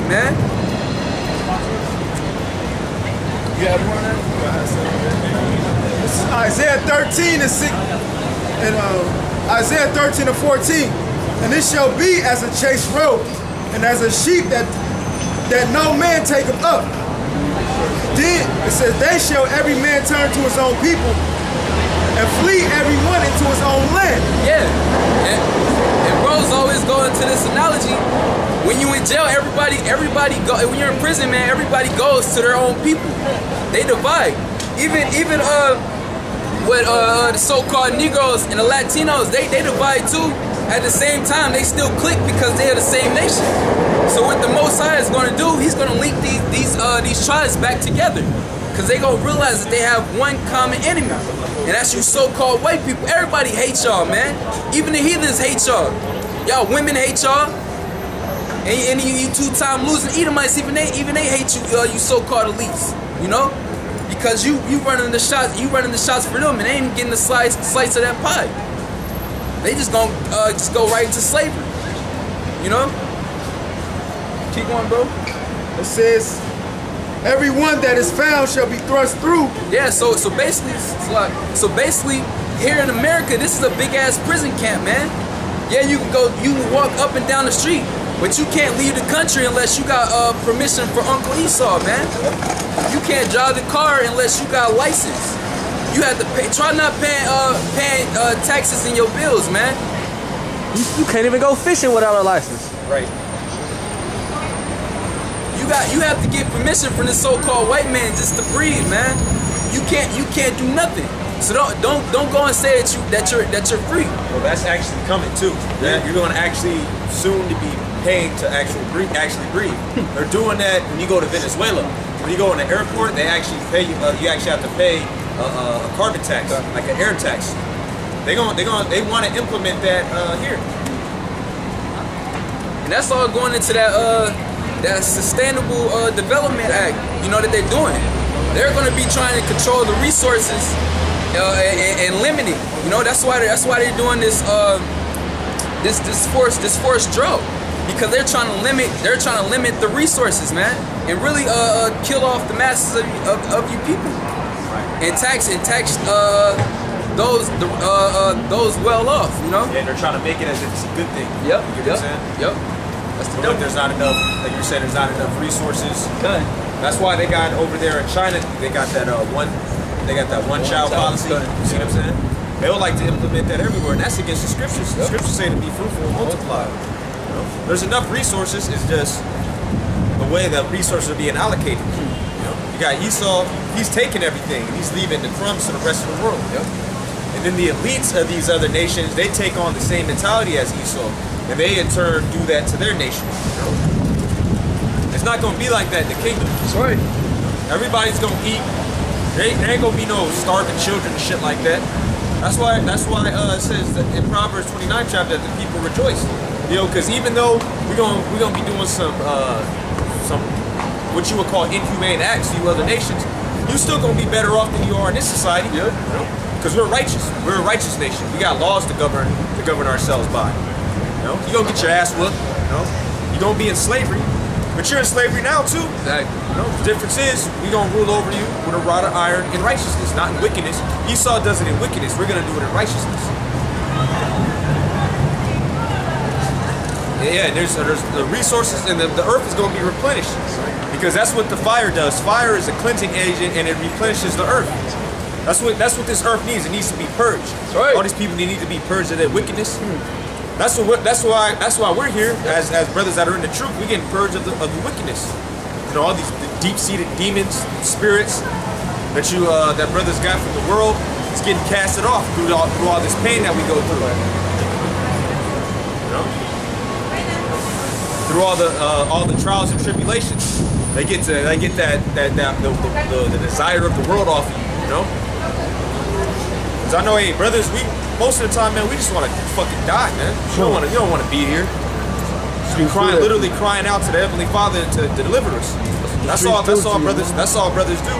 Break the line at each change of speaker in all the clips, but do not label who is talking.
man.
You have one? This is Isaiah 13 and 6, and Isaiah 13 and 14. And it shall be as a chased roe, and as a sheep that no man taketh up. Then it says, they shall every man turn to his own people, and flee every one into his own land.
Yeah. And bros always go into this analogy. When you in jail, everybody go. When you're in prison, man, everybody goes to their own people. They divide. Even with the so-called Negroes and the Latinos, they divide too. At the same time, they still click because they're the same nation. So what the Most High is going to do, he's going to link these tribes back together, because they going to realize that they have one common enemy, and that's you so-called white people. Everybody hates y'all, man. Even the heathens hate y'all. Y'all women hate y'all. And you two-time losing Edomites, even they hate you, you so-called elites, you know? Because you running the shots for them, and they ain't getting the slice of that pie. They just gonna go right into slavery, you know? Keep going, bro.
It says, everyone that is found shall be thrust through.
Yeah, so basically, here in America, this is a big ass prison camp, man. Yeah, you can walk up and down the street, but you can't leave the country unless you got permission for Uncle Esau, man. You can't drive the car unless you got a license. You have to pay. Try not paying taxes in your bills, man.
You can't even go fishing without a license.
Right. You have to get permission from this so-called white man just to breathe, man. You can't do nothing. So don't go and say that you're free.
Well, that's actually coming too. Yeah. You're going to actually soon to be paying to actually breathe. They're doing that when you go to Venezuela. When you go in the airport, they actually pay you. You actually have to pay a carbon tax, like an air tax. They want to implement that here.
And that's all going into that Sustainable Development Act, you know, that they're doing. They're going to be trying to control the resources and limit it. You know, that's why they're doing this forced drought, because they're trying to limit the resources, man, and really kill off the masses of you people, and tax those well off, you know.
Yeah, they're trying to make it as if it's a good thing.
Yep.
You know what I'm saying?
Yep. That's the
look, there's not enough, like you said, there's not enough resources. Okay. That's why they got over there in China, they got that one child policy. You see what I'm saying? They would like to implement that everywhere, and that's against the scriptures. The scriptures say to be fruitful and multiply. You know? There's enough resources, it's just the way that resources are being allocated. You know? You got Esau, he's taking everything, and he's leaving the crumbs to the rest of the world. Yep. And then the elites of these other nations, they take on the same mentality as Esau. And they in turn do that to their nation. You know? It's not gonna be like that in the kingdom.
That's right.
Everybody's gonna eat. There ain't gonna be no starving children and shit like that. That's why it says that in Proverbs 29 chapter that the people rejoice. You know, because even though we're gonna be doing some what you would call inhumane acts to you other nations, you still gonna be better off than you are in this society. Yeah. You know? Because we're righteous. We're a righteous nation. We got laws to govern ourselves by. You know? You're gonna get your ass whooped. You know? You're gonna be in slavery. But you're in slavery now too.
Exactly.
You know? The difference is we're gonna rule over you with a rod of iron in righteousness, not in wickedness. Esau does it in wickedness. We're gonna do it in righteousness. Yeah, and there's the resources, and the earth is gonna be replenished. Because that's what the fire does. Fire is a cleansing agent, and it replenishes the earth. That's what this earth needs. It needs to be purged. Right. All these people need to be purged of their wickedness. That's why we're here as brothers that are in the truth. We're getting purged of the wickedness. You know, all these deep-seated demons, spirits that brothers got from the world. It's getting casted off through all this pain that we go through. You know, through all the trials and tribulations, they get the desire of the world off you. You know. Cause I know, hey, brothers, most of the time, man, we just want to fucking die, man. You don't want to be here. You're literally crying out to the Heavenly Father to deliver us. That's all brothers do.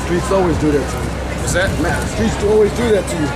Streets always do that to you.
What's that?
Streets always do that to you.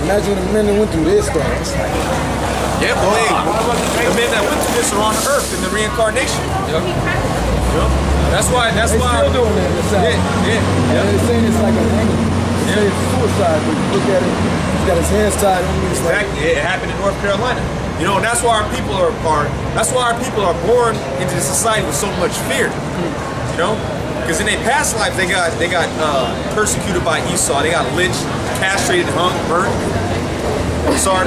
Imagine when the men that went through this stuff. It's like,
Yeah, but the men that went through this are on the earth in the reincarnation.
Yep.
Yep. That's why.
They still doing that in the South.
Yeah.
And they're saying it's like an enemy. They say it's suicide, but you look at it, he's got his hands tied on me.
Exactly. It happened in North Carolina. You know, and that's why our people are born into this society with so much fear. You know, because in their past lives they got persecuted by Esau. They got lynched, castrated, hung, burnt.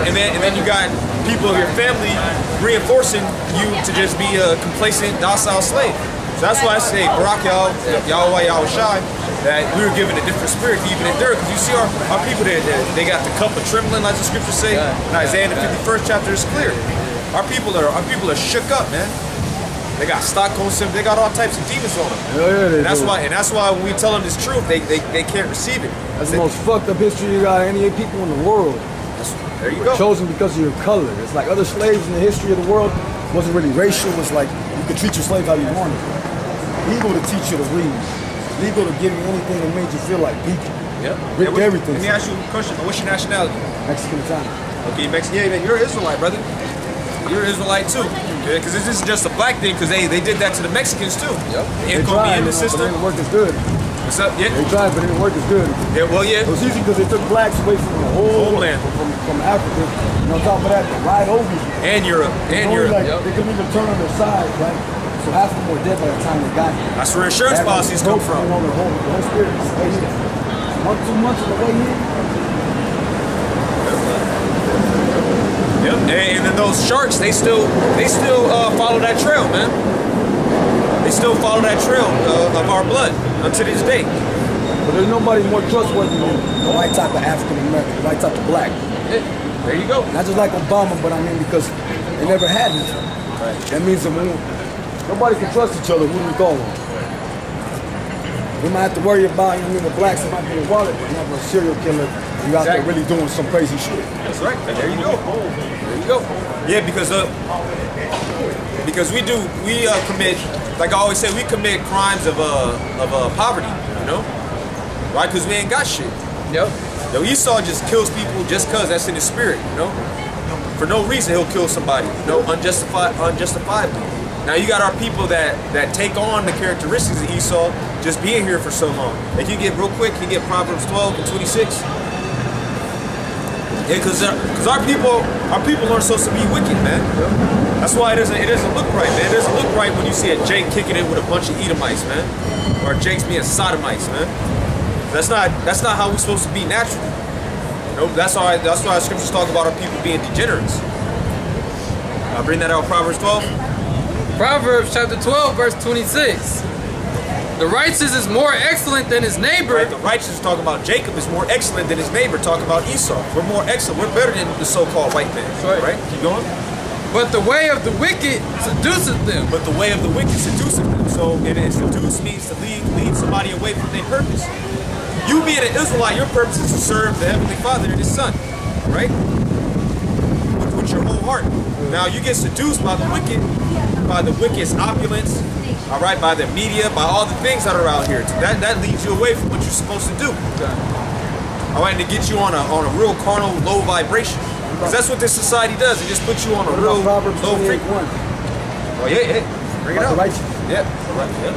And then you got people of your family reinforcing you to just be a complacent, docile slave. So that's why I say, Barak YAHAWAH, YAHAWASHI, that we were given a different spirit to even endure. Because you see our people there, they got the cup of trembling, like the scriptures say. In Isaiah the 51st chapter is clear. Our people are shook up, man. They got Stockholm syndrome. They got all types of demons on them. And that's why when we tell them this truth, they can't receive it.
That's the most fucked up history you got any people in the world.
There you go.
Chosen because of your color. It's like other slaves in the history of the world wasn't really racial. It was like you could treat your slave how you wanted. Legal to teach you to read. Legal to give you anything that made you feel like people.
Yep.
Everything.
Let me ask you a question. What's your nationality?
Mexican Italian.
Okay, Mexican. Yeah, you're an Israelite, brother. You're an Israelite too. Because this isn't just a black thing. Because they did that to the Mexicans too.
Yep.
They tried, in the system.
But it didn't work as good.
What's up? Yeah.
They tried, but it didn't work as good.
Yeah. Well, yeah.
It was easy because they took blacks away from the whole
homeland,
from Africa. And on top of that, they lied over you.
And Europe. And Europe.
Like, they couldn't even turn on their side, right? So half of them were dead by the time they got here.
That's where insurance policies come from.
The whole spirit is way here. 1-2 months on the way here.
Yep. And then those sharks, they still follow that trail, man. They still follow that trail of our blood unto this day.
But there's nobody more trustworthy than the white type of African American, the white type of black.
Yeah. There you go.
Not just like Obama, but I mean because they never had it. Right. That means that nobody can trust each other. Who do we call them? We might have to worry about, the blacks might be a wallet, but never a serial killer. You out there really doing some crazy shit.
That's right. There you go. There you go. Yeah, because we commit, like I always say, we commit crimes of poverty, you know, right? Because we ain't got shit.
Yep.
Yo, Esau just kills people just cause that's in his spirit, you know. For no reason he'll kill somebody, unjustifiably. Now you got our people that take on the characteristics of Esau just being here for so long. Like you get real quick, you get Proverbs 12 and 26. Yeah, because our people aren't supposed to be wicked, man. That's why it doesn't look right, man. It doesn't look right when you see a Jake kicking it with a bunch of Edomites, man, or Jake's being sodomites, man. That's not how we're supposed to be naturally. You know, that's why scriptures talk about our people being degenerates. I'll bring that out, Proverbs 12.
Proverbs chapter 12, verse 26. The righteous is more excellent than his neighbor.
Right, the righteous is talking about Jacob is more excellent than his neighbor, talking about Esau. We're more excellent. We're better than the so-called white man. Right? Keep going.
But the way of the wicked seduceth them.
But the way of the wicked seduceth them. So seduce means to lead somebody away from their purpose. You being an Israelite, your purpose is to serve the Heavenly Father and His Son, right? With your whole heart. Now you get seduced by the wicked's opulence, all right, by the media, by all the things that are out here. That leads you away from what you're supposed to do. All right, and to get you on a real carnal, low vibration. Because that's what this society does. It just puts you on a real low frequency. Oh yeah. Bring it out. Yeah. Right. Yeah.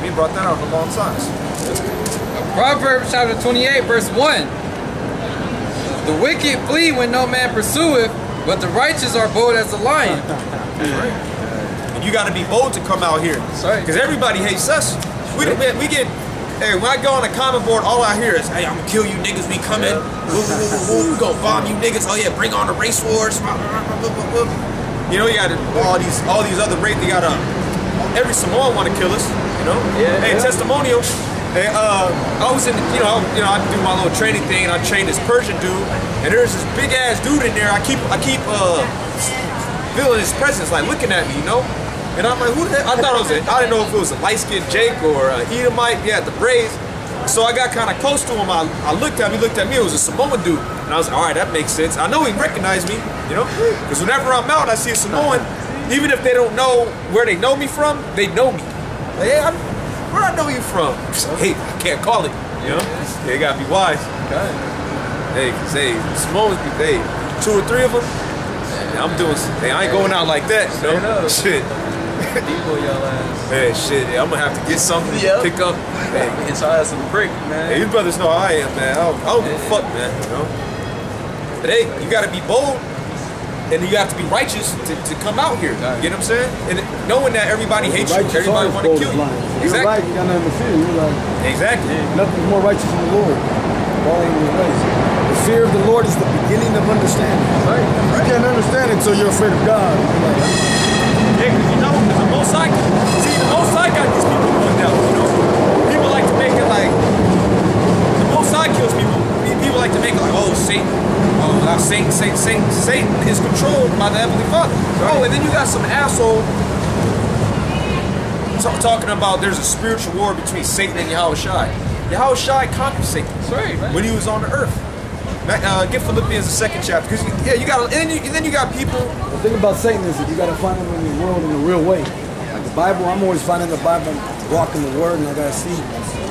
We brought that out for a long time.
Proverbs chapter 28, verse 1. The wicked flee when no man pursueth, but the righteous are bold as a lion.
Right. And you got to be bold to come out here. Because everybody hates us. We get, hey, when I go on the comment board, all I hear is, hey, I'm going to kill you niggas, we coming. We going to bomb you niggas. Oh yeah, bring on the race wars. You know, you got all these other race, they got every Samoan want to kill us, you know? Yeah, hey, testimonial. Hey, I was in, I do my little training thing, and I trained this Persian dude, and there's this big ass dude in there. I keep feeling his presence, like looking at me, you know. And I'm like, who the hell? I didn't know if it was a light skinned Jake or a Edomite. He had the braids, so I got kind of close to him. I looked at him. He looked at me. It was a Samoan dude, and I was like, all right, that makes sense. I know he recognized me, you know, because whenever I'm out, I see a Samoan. Even if they don't know where they know me from, they know me. Like, hey, where I know you from? Hey, I can't call it. You know, you gotta be wise. Hey, Samoans, 2 or 3 of them, I'm doing. Hey, I ain't going out like that. You know? Shit. Man, shit. I'm gonna have to get something to pick up.
Hey, get your ass some brick, man.
Hey, these brothers know how I am, man. I don't give a fuck, man. You know. But hey, you gotta be bold. And you have to be righteous to come out here. You know what I'm saying? And knowing that everybody hates you, everybody want to kill you.
You're right, you got nothing to fear. You're like,
exactly.
Nothing's more righteous than the Lord. Following his ways. The fear of the Lord is the beginning of understanding. Right? You can't understand it until you're afraid of God.
Yeah, because you know, the Most High, the Most High got these people going down, you know? People like to make it like, the Most High kills people. People like to make it like, oh, Satan. Oh, Satan is controlled by the Heavenly Father. Oh, and then you got some asshole talking about there's a spiritual war between Satan and YAHAWASHI. YAHAWASHI conquered Satan when he was on the earth. Get Philippians the 2nd chapter, because you got, and then you got people.
The thing about Satan is that you got to find him in the world in a real way. Like the Bible, I'm always finding the Bible, walking the Word, and I gotta see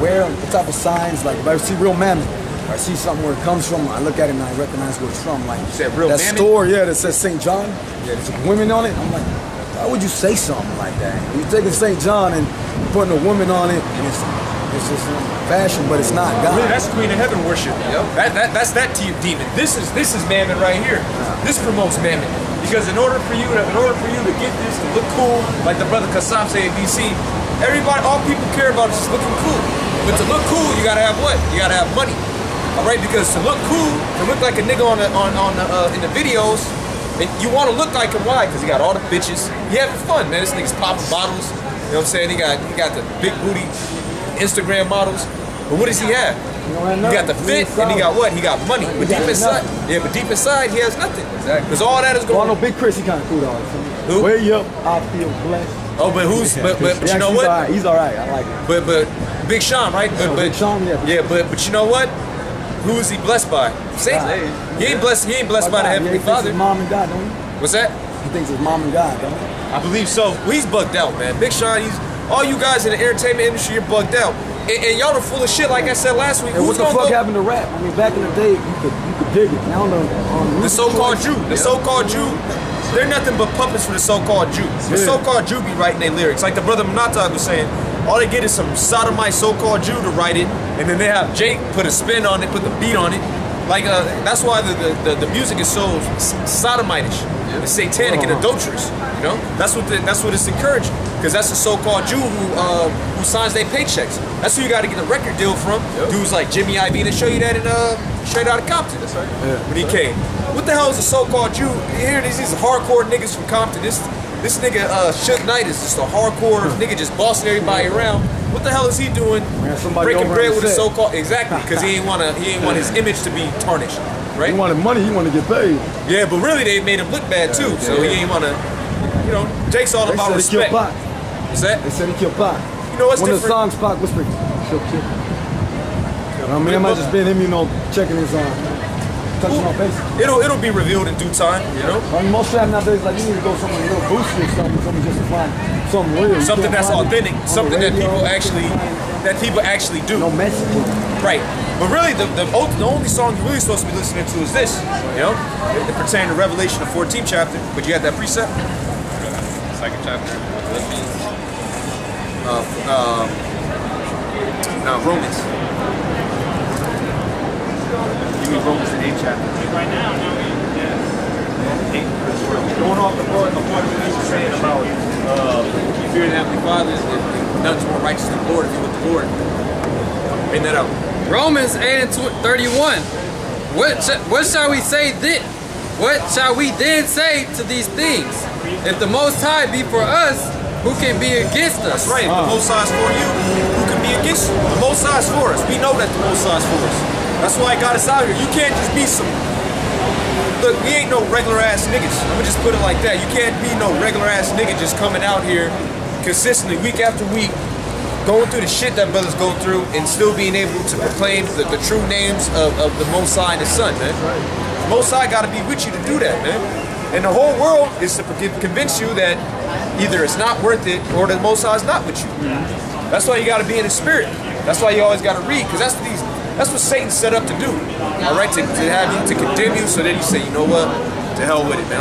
where, what type of signs. Like if I see real mammon, if I see something where it comes from, I look at it and I recognize where it's from. Like
you said real
that
mammon?
store, that says St. John, there's women on it. I'm like, why would you say something like that? You're taking St. John and putting a woman on it, and it's just fashion, but it's not God.
Really, that's Queen of Heaven worship. Yep. That's that demon. This is mammon right here. This promotes mammon. Because in order for you to get this to look cool, like the brother Kassam said in DC, all people care about is just looking cool. But to look cool, you gotta have what? You gotta have money. Alright, because to look cool, to look like a nigga in the videos, and you want to look like him. Why? Because he got all the bitches. He having fun, man. This nigga's popping bottles. You know what I'm saying? He got the big booty Instagram models. But what does he have? He got the fit, and he got what? He got money. But deep inside, but deep inside, he has nothing. Exactly. Because all that is going.
Oh no, Big Chris, he kind of cool though.
Who?
Way up, I feel blessed.
Oh, but who's? But you know what?
He's all right. I like him.
But Big Sean, right?
Big Sean,
yeah. But you know what? Who is he blessed by? Satan. He ain't blessed. He ain't blessed by the Heavenly Father.
His mom and God, don't he?
What's that?
He thinks it's mom and God, don't he?
I believe so. Well, he's bugged out, man. Big Sean, all you guys in the entertainment industry, you're bugged out. And y'all are full of shit, like I said last week.
And what the fuck happened to rap? I mean, back in the day, you could dig it. Now
the so-called Jew. The so-called Jew, they're nothing but puppets for the so-called Jew. The so-called Jew be writing their lyrics. Like the brother Monatag was saying, all they get is some sodomite so-called Jew to write it, and then they have Jake put a spin on it, put the beat on it. Like that's why the music is so sodomitish, it's satanic and adulterous. You know, that's what it's encouraging, because that's the so-called Jew who signs their paychecks. That's who you got to get a record deal from. Dudes like Jimmy Iovine, they show you that in Straight Outta Compton. That's right. When he came, what the hell is a so-called Jew? Here these hardcore niggas from Compton. This nigga Suge Knight is just a hardcore nigga, just bossing everybody around. What the hell is he doing? Breaking bread with a so-called because he ain't want his image to be tarnished, right?
He wanted money. He wanted to get paid.
Yeah, but really they made him look bad too. So he ain't want to. You know, Jake's all about respect. What's that?
They said he killed Pac.
You know what's
one
different?
One of the songs Pac whispered, "She'll kill." I mean, it might just been him, you know, checking his touching on base.
It'll be revealed in due time, you know.
I mean, most trap nowadays, like you need to go somewhere a little boosty or something just to find something real.
Something that's authentic, something that people actually do.
No message.
Right. But really, the only song you're really supposed to be listening to is this, you know, it pertains to Revelation, the 14th chapter. But you got that precept?
Second chapter.
Romans. You mean Romans the 8th chapter?
Right now,
Going off the part that you were saying about you fear the Heavenly Father, nothing's more righteous than the Lord if you're with the Lord. Bring that out.
Romans 8:31. What shall we say then? What shall we then say to these things? If the Most High be for us, who can be against us?
That's right. If the Most High is for you, who can be against you? The Most High is for us. We know that the Most High is for us. That's why I got us out here. You can't just be some. Look, we ain't no regular ass niggas. I'm gonna just put it like that. You can't be no regular ass nigga just coming out here consistently, week after week, going through the shit that brothers go through and still being able to proclaim the true names of the Most High and His Son, man. The Most High gotta be with you to do that, man. And the whole world is to convince you that either it's not worth it or the Most High is not with you. That's why you gotta be in the spirit. That's why you always gotta read, because that's That's what Satan's set up to do. All right, to have you, to condemn you, so then you say, you know what? To hell with it, man.